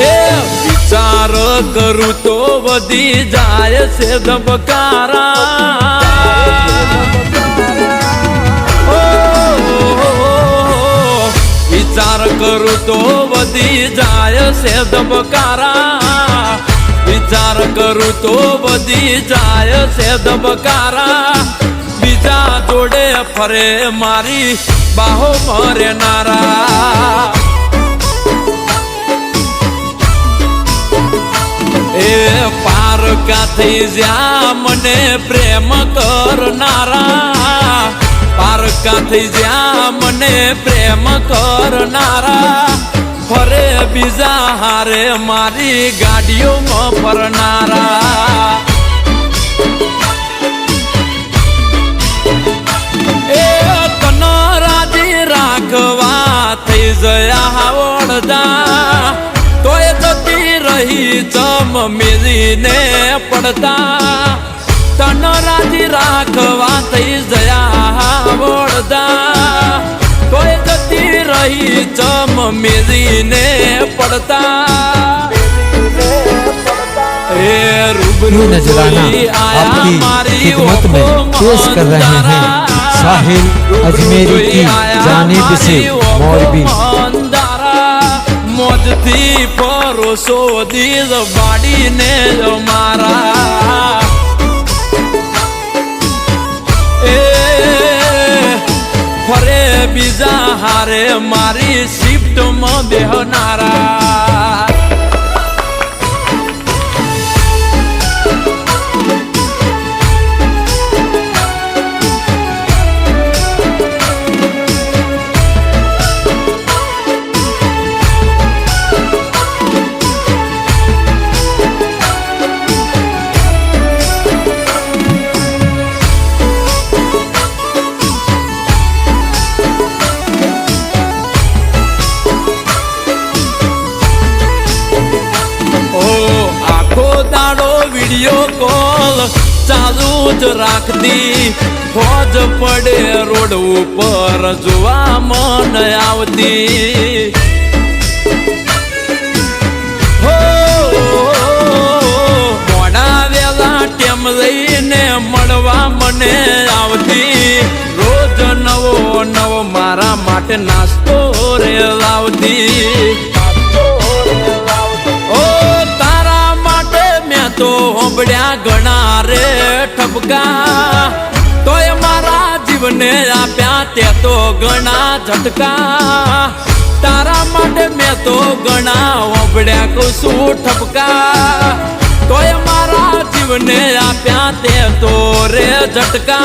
विचार करू तो वधी जाय से धबकारा विचार करू तो वधी जाय से धबकारा विचार करू तो वधी जाय से धबकारा बीजा जोड़े फरे मारी बाहो मरे नारा ए पार का थई ज्या मने प्रेम करनारा पार का थई ज्या मने प्रेम करनारा फरे बीजा हारे मारी गाड़ियों में फरनारा ए तनो राजी राखवा थई जया हावड़दा तो रही चम मेरी ने पड़ता तन राजी राखवा थई जया वड़दा कोई जती रही चम मेरी ने पड़ता रूबरू नजराना आपकी खिदमत में पेश कर रहे हैं साहिल अजमेरी की जानिब से मौलवी मौज थी परोसो दीज बाड़ी ने जो मारा ए फरे बीजा हारे मारी शिफ्ट में बेहनारा वीडियो कॉल चालू ज राखती फौज पड़े रोड ऊपर जुआ मन आवती हो मोड़ा वेला टेम लईने मळवा मने आवती रोज नवो नवो मारा माटे नास्तो रे लावती तो होबड़िया गणा रे ठपका तो मारा जीवने आप्या ते तो गणा झटका तारा माटे में तो गणा होबड़िया को सू ठपका तो मारा जीवने आप्या ते तो रे झटका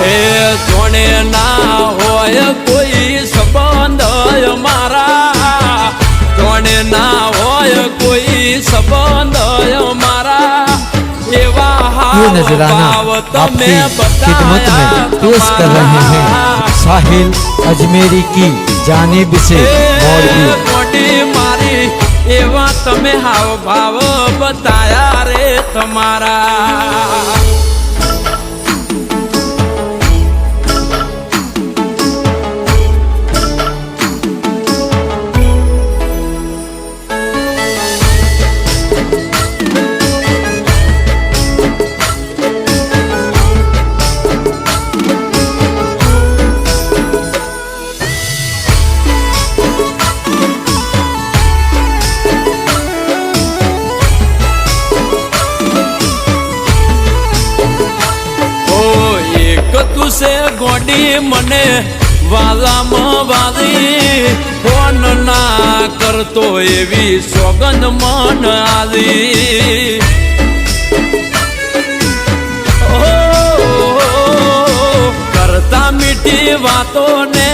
ए सोने ना होय कोई संबंध मारा सोने ना होय कोई संबंध मारा ये नजराना आपकी खिदमत में पेश कर रहे हैं साहिल अजमेरी की जानिब से मौलवी मारी एवा तमे हाव भाव बताया रे तुम्हारा से गोडी मने वाला मवाली फोन ना करतो एवी सोगंद मन आली करता मीठी તારી વાતો ને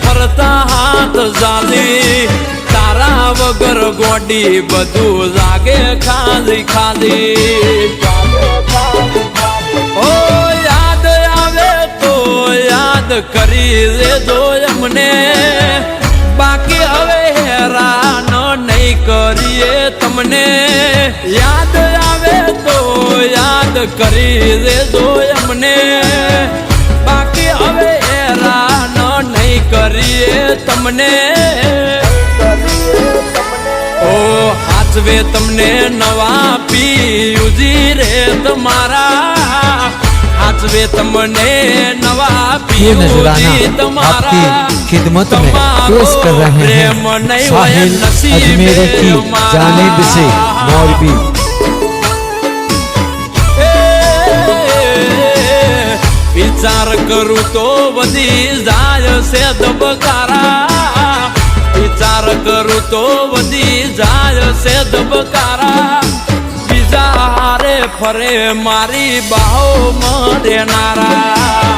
ફરતા હાથ ઝાલી તારા વગર ગોડી બધું લાગે ખાલી ખાલી ઓ યાદ આવે તો યાદ કરી લેજો અમને બાકી હવે હેરાન નહીં કરીએ તમને યાદ આવે તો યાદ કરી લેજો અમને બાકી હવે હેરાન નહીં કરીએ તમને ઓ હાચવે તમને નવા પીયુજી રે તમારા हाथवे तमने नवा ये नजराना आपकी खिदमत में पेश कर रहे हैं साहिल अजमेरी की जानिब से मौलवी विचार करूँ तो वधी जाय से दबकारा विचार करूँ तो वधी जाय से दबकारा બીજા હારે ફરે મારી બાહો મરેનારા